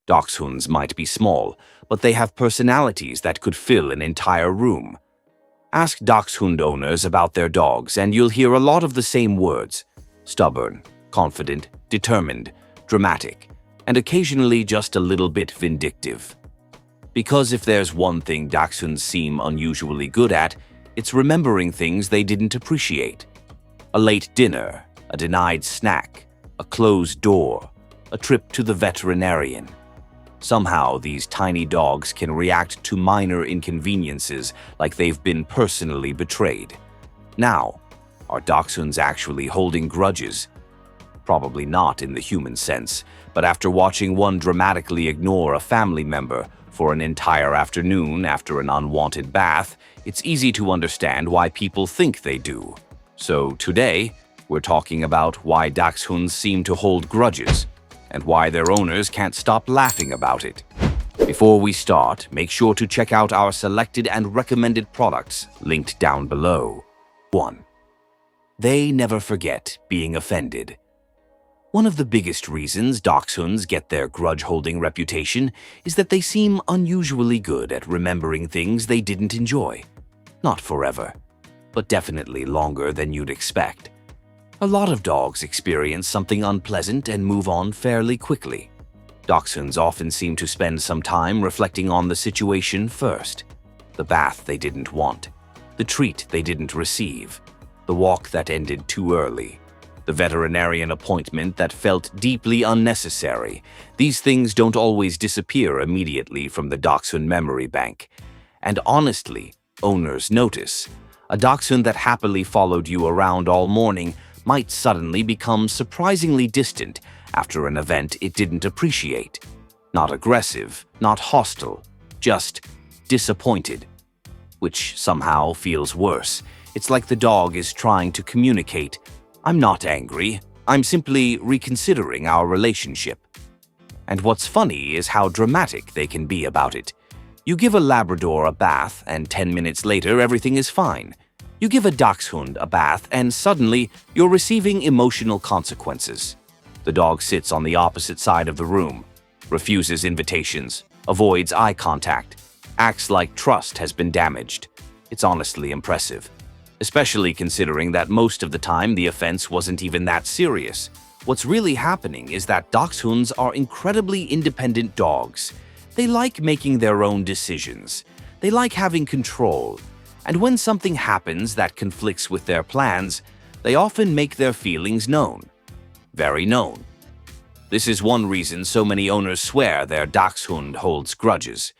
Dachshunds might be small, but they have personalities that could fill an entire room. Ask Dachshund owners about their dogs and you'll hear a lot of the same words: stubborn, confident, determined, dramatic, and occasionally just a little bit vindictive. Because if there's one thing Dachshunds seem unusually good at, it's remembering things they didn't appreciate. A late dinner, a denied snack, a closed door, a trip to the veterinarian. Somehow, these tiny dogs can react to minor inconveniences like they've been personally betrayed. Now, are Dachshunds actually holding grudges? Probably not in the human sense, but after watching one dramatically ignore a family member for an entire afternoon after an unwanted bath, it's easy to understand why people think they do. So today, we're talking about why Dachshunds seem to hold grudges, and why their owners can't stop laughing about it. Before we start, make sure to check out our selected and recommended products linked down below. 1. They never forget being offended. One of the biggest reasons Dachshunds get their grudge-holding reputation is that they seem unusually good at remembering things they didn't enjoy. Not forever, but definitely longer than you'd expect. A lot of dogs experience something unpleasant and move on fairly quickly. Dachshunds often seem to spend some time reflecting on the situation first. The bath they didn't want, the treat they didn't receive, the walk that ended too early, the veterinarian appointment that felt deeply unnecessary. These things don't always disappear immediately from the Dachshund memory bank. And honestly, owners notice. A Dachshund that happily followed you around all morning might suddenly become surprisingly distant after an event it didn't appreciate. Not aggressive, not hostile, just disappointed. Which somehow feels worse. It's like the dog is trying to communicate, "I'm not angry, I'm simply reconsidering our relationship." And what's funny is how dramatic they can be about it. You give a Labrador a bath and 10 minutes later everything is fine. You give a Dachshund a bath and suddenly you're receiving emotional consequences. The dog sits on the opposite side of the room, refuses invitations, avoids eye contact, acts like trust has been damaged. It's honestly impressive, especially considering that most of the time the offense wasn't even that serious. What's really happening is that Dachshunds are incredibly independent dogs. They like making their own decisions. They like having control. And when something happens that conflicts with their plans, they often make their feelings known. Very known. This is one reason so many owners swear their Dachshund holds grudges.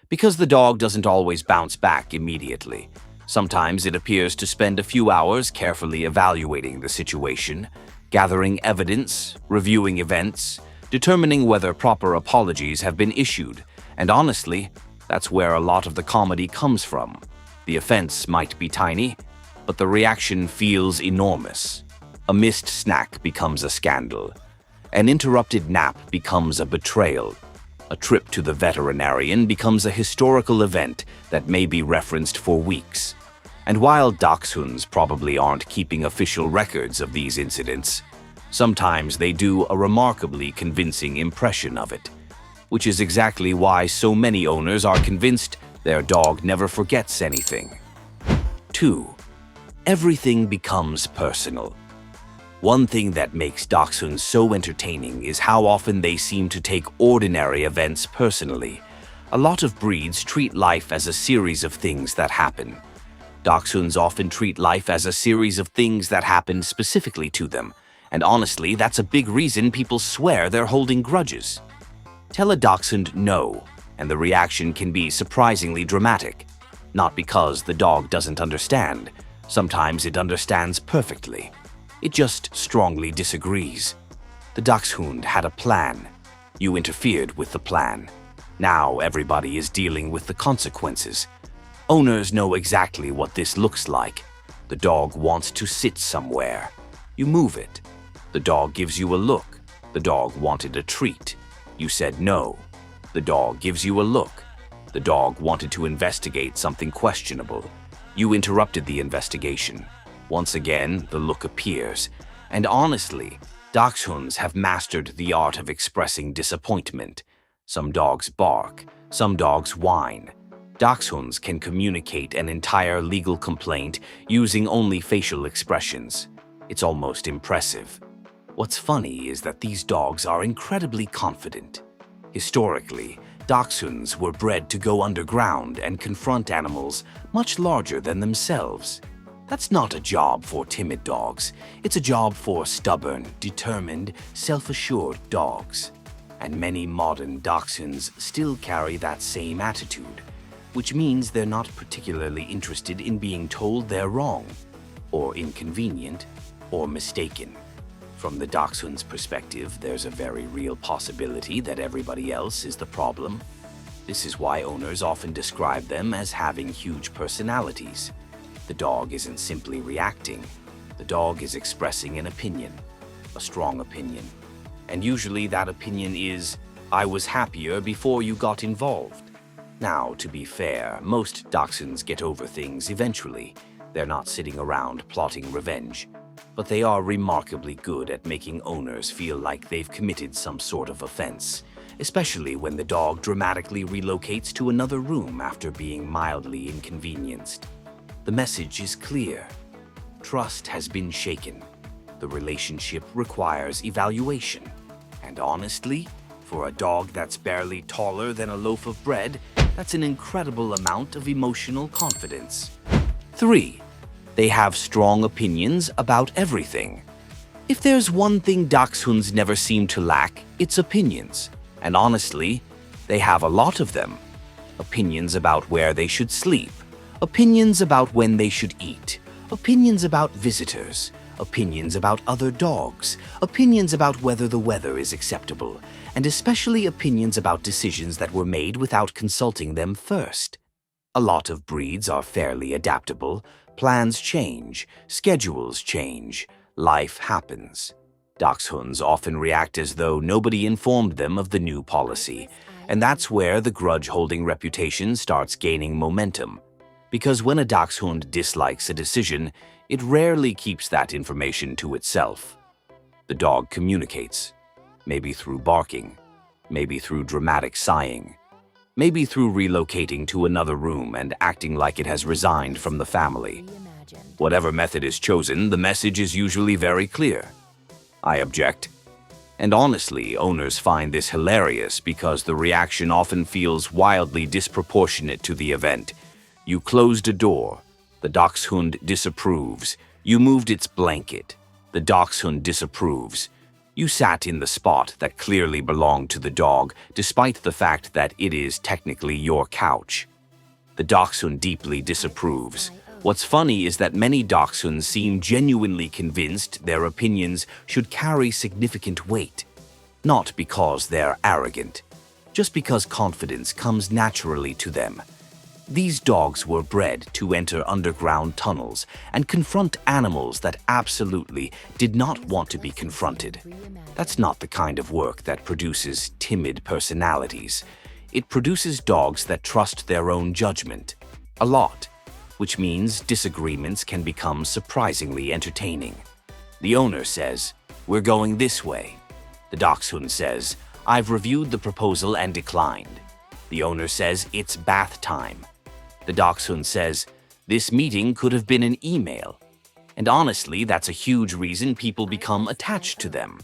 Because the dog doesn't always bounce back immediately. Sometimes it appears to spend a few hours carefully evaluating the situation, gathering evidence, reviewing events, determining whether proper apologies have been issued. And honestly, that's where a lot of the comedy comes from. The offense might be tiny, but the reaction feels enormous. A missed snack becomes a scandal. An interrupted nap becomes a betrayal. A trip to the veterinarian becomes a historical event that may be referenced for weeks. And while Dachshunds probably aren't keeping official records of these incidents, sometimes they do a remarkably convincing impression of it. Which is exactly why so many owners are convinced their dog never forgets anything. 2. Everything becomes personal. One thing that makes Dachshunds so entertaining is how often they seem to take ordinary events personally. A lot of breeds treat life as a series of things that happen. Dachshunds often treat life as a series of things that happen specifically to them. And honestly, that's a big reason people swear they're holding grudges. Tell a Dachshund no, and the reaction can be surprisingly dramatic. Not because the dog doesn't understand. Sometimes it understands perfectly. It just strongly disagrees. The Dachshund had a plan. You interfered with the plan. Now everybody is dealing with the consequences. Owners know exactly what this looks like. The dog wants to sit somewhere. You move it. The dog gives you a look. The dog wanted a treat. You said no. The dog gives you a look. The dog wanted to investigate something questionable. You interrupted the investigation. Once again, the look appears. And honestly, Dachshunds have mastered the art of expressing disappointment. Some dogs bark, some dogs whine. Dachshunds can communicate an entire legal complaint using only facial expressions. It's almost impressive. What's funny is that these dogs are incredibly confident. Historically, Dachshunds were bred to go underground and confront animals much larger than themselves. That's not a job for timid dogs. It's a job for stubborn, determined, self-assured dogs. And many modern Dachshunds still carry that same attitude, which means they're not particularly interested in being told they're wrong, or inconvenient, or mistaken. From the Dachshund's perspective, there's a very real possibility that everybody else is the problem. This is why owners often describe them as having huge personalities. The dog isn't simply reacting. The dog is expressing an opinion, a strong opinion. And usually that opinion is, "I was happier before you got involved." Now, to be fair, most Dachshunds get over things eventually. They're not sitting around plotting revenge. But they are remarkably good at making owners feel like they've committed some sort of offense, especially when the dog dramatically relocates to another room after being mildly inconvenienced. The message is clear. Trust has been shaken. The relationship requires evaluation. And honestly, for a dog that's barely taller than a loaf of bread, that's an incredible amount of emotional confidence. 3. They have strong opinions about everything. If there's one thing Dachshunds never seem to lack, it's opinions. And honestly, they have a lot of them. Opinions about where they should sleep. Opinions about when they should eat. Opinions about visitors. Opinions about other dogs. Opinions about whether the weather is acceptable. And especially opinions about decisions that were made without consulting them first. A lot of breeds are fairly adaptable. Plans change, schedules change, life happens. Dachshunds often react as though nobody informed them of the new policy, and that's where the grudge-holding reputation starts gaining momentum. Because when a Dachshund dislikes a decision, it rarely keeps that information to itself. The dog communicates, maybe through barking, maybe through dramatic sighing, maybe through relocating to another room and acting like it has resigned from the family. Whatever method is chosen, the message is usually very clear. I object. And honestly, owners find this hilarious because the reaction often feels wildly disproportionate to the event. You closed a door. The Dachshund disapproves. You moved its blanket. The Dachshund disapproves. You sat in the spot that clearly belonged to the dog, despite the fact that it is technically your couch. The Dachshund deeply disapproves. What's funny is that many Dachshunds seem genuinely convinced their opinions should carry significant weight. Not because they're arrogant, just because confidence comes naturally to them. These dogs were bred to enter underground tunnels and confront animals that absolutely did not want to be confronted. That's not the kind of work that produces timid personalities. It produces dogs that trust their own judgment. A lot. Which means disagreements can become surprisingly entertaining. The owner says, "We're going this way." The Dachshund says, "I've reviewed the proposal and declined." The owner says, "It's bath time." The Dachshund says, "This meeting could have been an email." And honestly, that's a huge reason people become attached to them.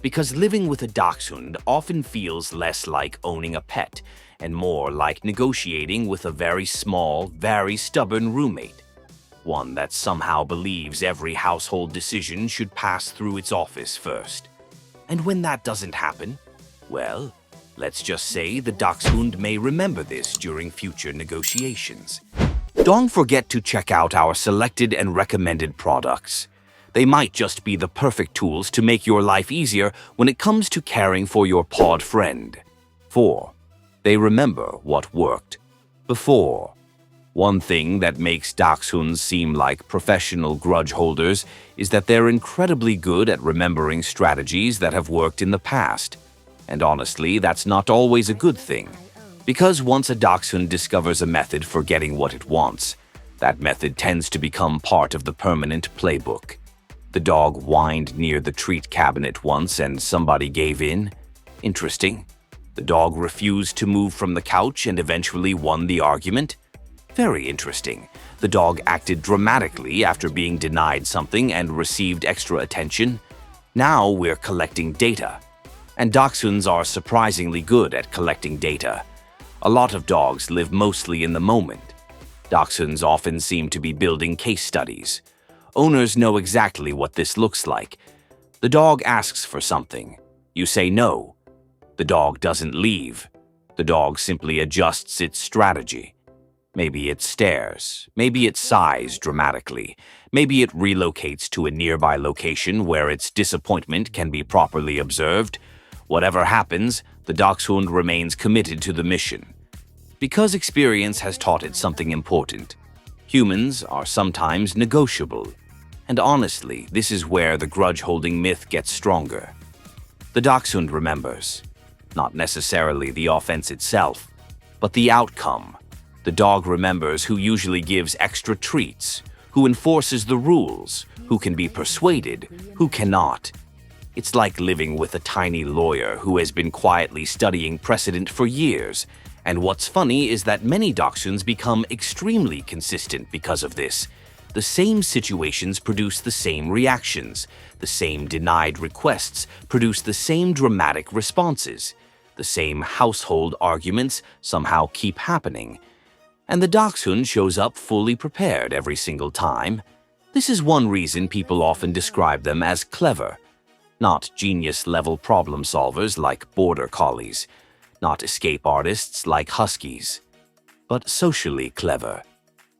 Because living with a Dachshund often feels less like owning a pet and more like negotiating with a very small, very stubborn roommate. One that somehow believes every household decision should pass through its office first. And when that doesn't happen, well, let's just say the Dachshund may remember this during future negotiations. Don't forget to check out our selected and recommended products. They might just be the perfect tools to make your life easier when it comes to caring for your pawed friend. 4. They remember what worked before. One thing that makes Dachshunds seem like professional grudge holders is that they're incredibly good at remembering strategies that have worked in the past. And honestly, that's not always a good thing. Because once a Dachshund discovers a method for getting what it wants, that method tends to become part of the permanent playbook. The dog whined near the treat cabinet once and somebody gave in. Interesting. The dog refused to move from the couch and eventually won the argument. Very interesting. The dog acted dramatically after being denied something and received extra attention. Now we're collecting data. And Dachshunds are surprisingly good at collecting data. A lot of dogs live mostly in the moment. Dachshunds often seem to be building case studies. Owners know exactly what this looks like. The dog asks for something. You say no. The dog doesn't leave. The dog simply adjusts its strategy. Maybe it stares. Maybe it sighs dramatically. Maybe it relocates to a nearby location where its disappointment can be properly observed. Whatever happens, the Dachshund remains committed to the mission. Because experience has taught it something important. Humans are sometimes negotiable. And honestly, this is where the grudge-holding myth gets stronger. The Dachshund remembers. Not necessarily the offense itself, but the outcome. The dog remembers who usually gives extra treats, who enforces the rules, who can be persuaded, who cannot. It's like living with a tiny lawyer who has been quietly studying precedent for years. And what's funny is that many Dachshunds become extremely consistent because of this. The same situations produce the same reactions. The same denied requests produce the same dramatic responses. The same household arguments somehow keep happening. And the Dachshund shows up fully prepared every single time. This is one reason people often describe them as clever. Not genius-level problem solvers like border collies. Not escape artists like huskies. But socially clever.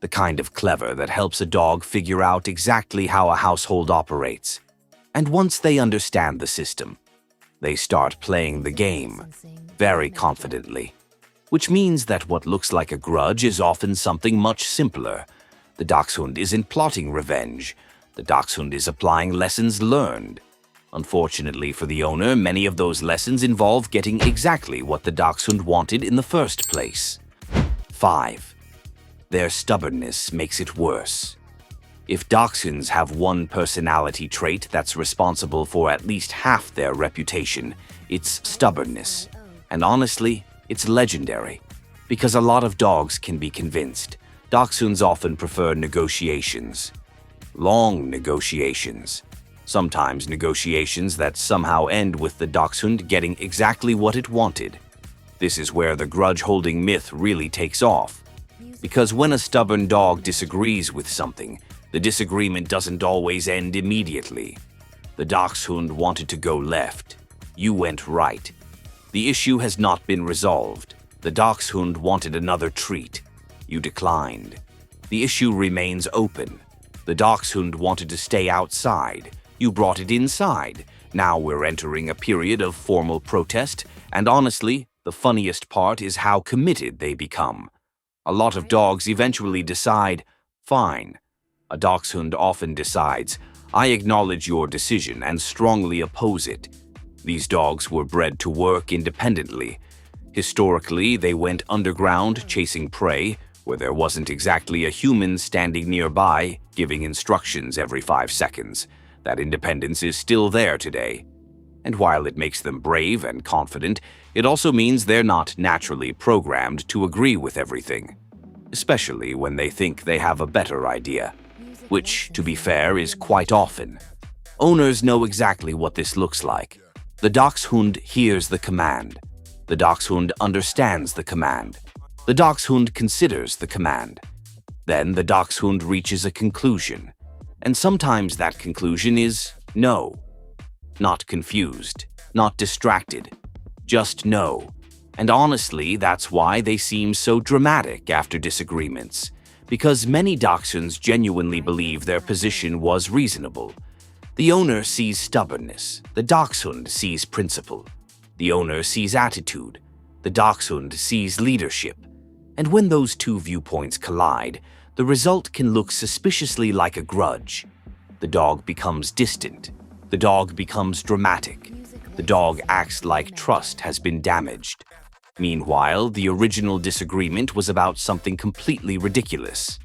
The kind of clever that helps a dog figure out exactly how a household operates. And once they understand the system, they start playing the game very confidently. Which means that what looks like a grudge is often something much simpler. The Dachshund isn't plotting revenge. The Dachshund is applying lessons learned. Unfortunately for the owner, many of those lessons involve getting exactly what the Dachshund wanted in the first place. 5. Their stubbornness makes it worse. If Dachshunds have one personality trait that's responsible for at least half their reputation, it's stubbornness. And honestly, it's legendary. Because a lot of dogs can be convinced. Dachshunds often prefer negotiations. Long negotiations. Sometimes negotiations that somehow end with the Dachshund getting exactly what it wanted. This is where the grudge-holding myth really takes off. Because when a stubborn dog disagrees with something, the disagreement doesn't always end immediately. The Dachshund wanted to go left. You went right. The issue has not been resolved. The Dachshund wanted another treat. You declined. The issue remains open. The Dachshund wanted to stay outside. You brought it inside. Now we're entering a period of formal protest, and honestly, the funniest part is how committed they become. A lot of dogs eventually decide, fine. A Dachshund often decides, I acknowledge your decision and strongly oppose it. These dogs were bred to work independently. Historically, they went underground chasing prey, where there wasn't exactly a human standing nearby giving instructions every 5 seconds. That independence is still there today. And while it makes them brave and confident, it also means they're not naturally programmed to agree with everything, especially when they think they have a better idea, which, to be fair, is quite often. Owners know exactly what this looks like. The Dachshund hears the command. The Dachshund understands the command. The Dachshund considers the command. Then the Dachshund reaches a conclusion. And sometimes that conclusion is no. Not confused, not distracted, just no. And honestly, that's why they seem so dramatic after disagreements. Because many Dachshunds genuinely believe their position was reasonable. The owner sees stubbornness. The Dachshund sees principle. The owner sees attitude. The Dachshund sees leadership. And when those two viewpoints collide, the result can look suspiciously like a grudge. The dog becomes distant. The dog becomes dramatic. The dog acts like trust has been damaged. Meanwhile, the original disagreement was about something completely ridiculous,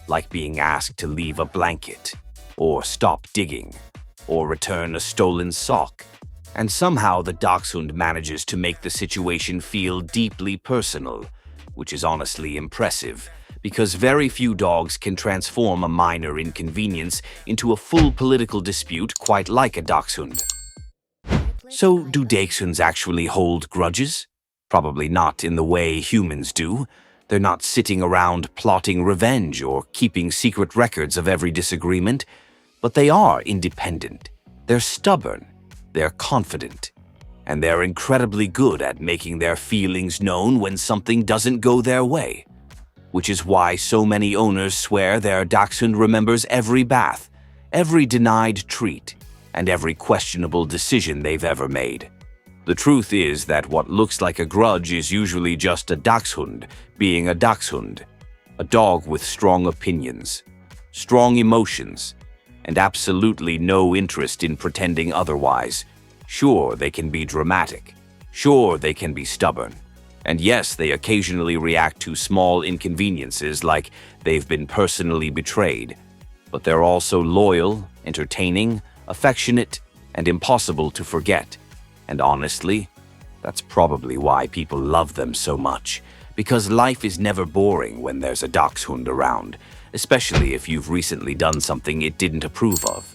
like being asked to leave a blanket, or stop digging, or return a stolen sock. And somehow the Dachshund manages to make the situation feel deeply personal, which is honestly impressive, because very few dogs can transform a minor inconvenience into a full political dispute quite like a Dachshund. So, do Dachshunds actually hold grudges? Probably not in the way humans do. They're not sitting around plotting revenge or keeping secret records of every disagreement, but they are independent. They're stubborn. They're confident. And they're incredibly good at making their feelings known when something doesn't go their way. Which is why so many owners swear their Dachshund remembers every bath, every denied treat, and every questionable decision they've ever made. The truth is that what looks like a grudge is usually just a Dachshund being a Dachshund, a dog with strong opinions, strong emotions, and absolutely no interest in pretending otherwise. Sure, they can be dramatic. Sure, they can be stubborn. And yes, they occasionally react to small inconveniences like they've been personally betrayed. But they're also loyal, entertaining, affectionate, and impossible to forget. And honestly, that's probably why people love them so much. Because life is never boring when there's a Dachshund around, especially if you've recently done something it didn't approve of.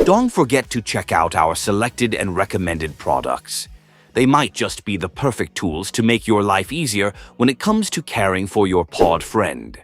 Don't forget to check out our selected and recommended products. They might just be the perfect tools to make your life easier when it comes to caring for your pawed friend.